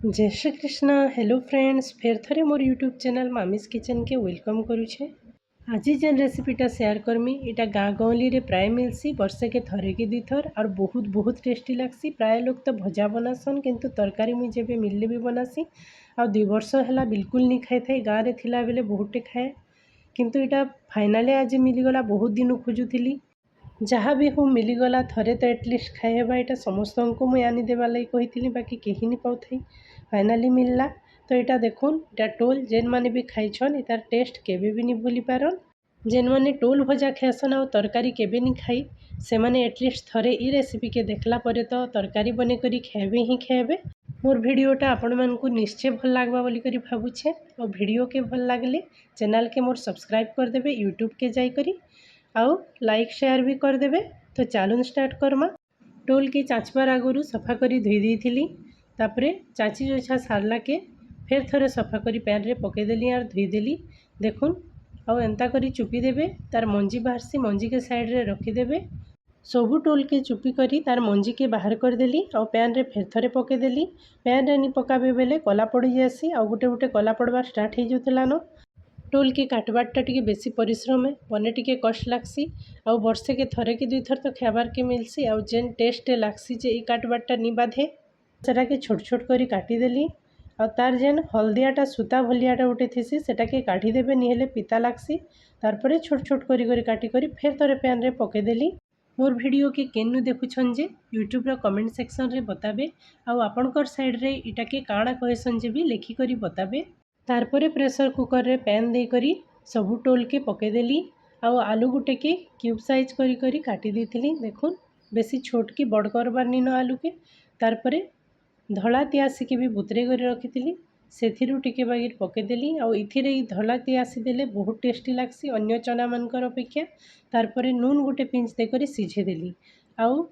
जय Shri Krishna. Hello friends, फेर थरे मोर यूट्यूब चैनल मामिस किचन के वेलकम करुछे। आज जेन रेसिपीटा शेयर करमी इटा गाँ गहली रे प्राय मिलसी, वर्षे के थरे कि दी थर और बहुत टेस्टी लागसी। प्राय लोग तो भजा बनासन किंतु तरकारी मुझे जेबे मिलले भी बनासी आ 2 वर्ष है बिल्कुल नहीं खाई थे। गाँव रे थिला बेले बहुते खाए किंतु इटा फाइनाली आज मिलगला। बहुत दिन खोजुली जहाँ भी हूँ मिलगला। थरे तो एटलिस्ट खाइबा यहाँ समस्त को मुझे आनीदेवा लगी कही बाकी कहीं नहीं पाऊथी। फाइनाली मिलला तो यहाँ देखुन इटा टोल जेन माने भी खाइछन इतार टेस्ट केबे भी नहीं भूली पारन। जेन माने टोल भजा खाएसन आ तरकारी केबे नहीं खाई से माने एटलिस्ट थरे ई रेसिपी के देखला परे तो तरकारी बने करी खाएबे ही खाएबे। मोर वीडियोटा आपण मानकु निश्चय भल लागबा बोली करी भाबुछे और वीडियो के भल लागले चैनल के मोर सब्सक्राइब कर देबे यूट्यूब के जाई करी आउ लाइक शेयर भी कर देबे। तो चलून स्टार्ट करमा। टोल के चाचबार आगुरु सफा करी धोई देइथिली, तापरे चाची जोछा सारला के फेर थोड़े सफा करी पैन रे पकेदेली और धोईदेली। देखुन आउ एंता करी चुपी देबे, तार मंजी बाहरसी मंजी के साइड रे रखीदेबे। सबू टोल के चुपी करी तार मंजी के बाहर करदेली और पैन रे फेर थोड़े पकेदेली। पैन रे नहीं पकाबे बेले कला पड़ी जासी और गोटे गोटे कला पड़वा स्टार्ट हो जाउथलानो। टोल के काटबारटा टिके बेसी परिश्रम है, बने टिके कष्ट लागसी आउ वर्षे के थरे कि 2 थर तो खाबार के मिलसी आउ जेन टेस्ट लागसी जे ई काटबारटा नहीं बाधे सेटा के छोट छोट करी काटिदेली और तार जेन हल्दियाटा सूता भलियाटा उठे थीसी सेटा के काढ़ीदेबे निहेले पिता लागसी। तारपरे छोट छोट करी काटी करी फेर थोड़े पैन रे पकेदेली। मोर वीडियो के केनु देखुछन जे यूट्यूब रो कमेंट सेक्शन रे बताबे आउ आपनकर साइड रे इटा के काଣା कहसन जे भी लिखी करी बताबे। तारपरे प्रेशर कुकर रे पैन दे करी सबू टोल के पकेदेली आउ आलू गुटे के क्यूब साइज करी करी काटी देथिली। देखुन बेसी छोट की बड़ करबार नीन आलू के। तारपरे धला तियासी के भी बुतरे कर रखी सेथिरु टिके बागिर पकेदेली आउ इथिरे ई धला तियासी देले बहुत टेस्टी लागसी अन्य चना मानकर अपेक्षा। तारपरे नून गुटे पिंच दे करी सिझेदेली आउ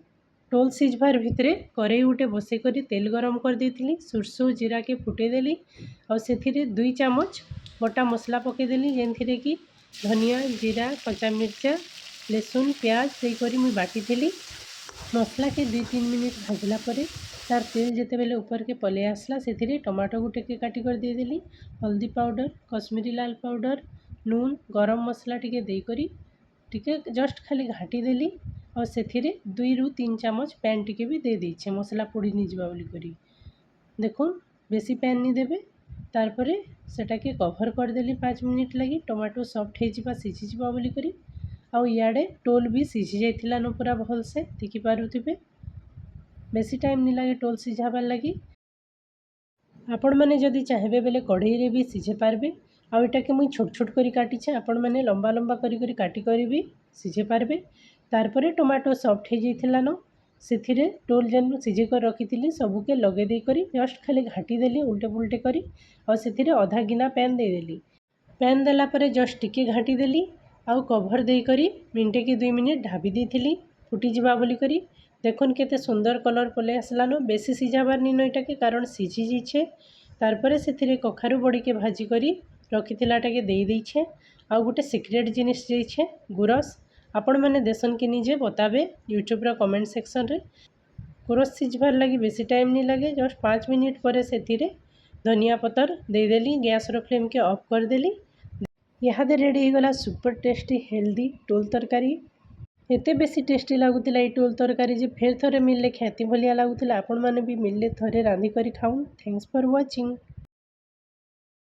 टोल सिझबार भितरे कड़ाई गुटे बसई करी तेल गरम कर देथिली। सुरसो जीरा के फुटेदेली और सेथिरे 2 चामच बटा मसला पकेदेली जेनथिरे कि धनिया जीरा कच्चा मिर्चा लहसुन प्याज दे करी मुई बाटी थी। मसला के 2-3 मिनिट भाजला परे तार तेल जेते बेले ऊपर के पले आसला सेथिरे टमाटो गुटे के काटी कर देदेली। हल्दी पाउडर कश्मीरी लाल पाउडर नून गरम मसला टिके दे करी टिके जस्ट खाली घाटी देली और सेथिरे 2-3 चामच पैन टिके भी दे दीछे मसला पोड़ी नहीं जावा बोली करी। देखुन बेसी पैन नहीं देबे। तारपरे सेटा के कभर कर देली 5 मिनिट लगी टमाटो सॉफ्ट हो सीझी जावा बोली करी आउ इयाडे टोल भी सीझी जाइथिला न पूरा भल से देखि पारुथिबे। बेसी टाइम नहीं लगे टोल सीझाबार लगी। आपण मैंने जदि चाहेबे बेले कढ़ई रे भी सीझे पारबे आउ इटा के मुई छोट छोट करी काटिछे आपण मैंने लंबा लंबा करी काटी करी भी सीझे पारबे। तारपरे टमाटो सॉफ्ट हो जाइथिला न सेथिरे टोल जेन सीझे कर रखी सबू के लगे दे करी जस्ट खाली घाटी देली उल्टे पुल्टे करी और सेथिरे आधा गिना पैन दे देली। पैन देला परे जस्ट टिके घाटी देली आउ कभर दे करी मिनटे कि 2 मिनिट ढाबी देथिली फुटी जिबा बोली करी। देखुन केते सुंदर कलर पले आसलानो। बेसी सीझाबार नीन इटा के कारण सीझी जाइछे। तारपरे सेथिरे कखारु बड़ी के भाजी करी रखिथिलाटा के दे देइछे आउ गोटे सीक्रेट जिनिस जाइछे गुरस। आपण मैंने देसन के निजे बताबे यूट्यूब रो कमेंट सेक्शन रे। गुरस सीझबार लगी बेसी टाइम नहीं लगे जस्ट 5 मिनिट पर सेथिरे धनिया पतर दे देली गैस रो फ्लेम के ऑफ कर देली। इहादे रेडी हो गला सुपर टेस्टी हेल्दी टोल तरकारी। एते बेसी टेस्टी लगुला टोल तरकारी जे फेर थरे मिलले ख्याति भलिया लगुला। आपण माने भी मिलले थरे रांधी करी खाऊन। Thanks for watching.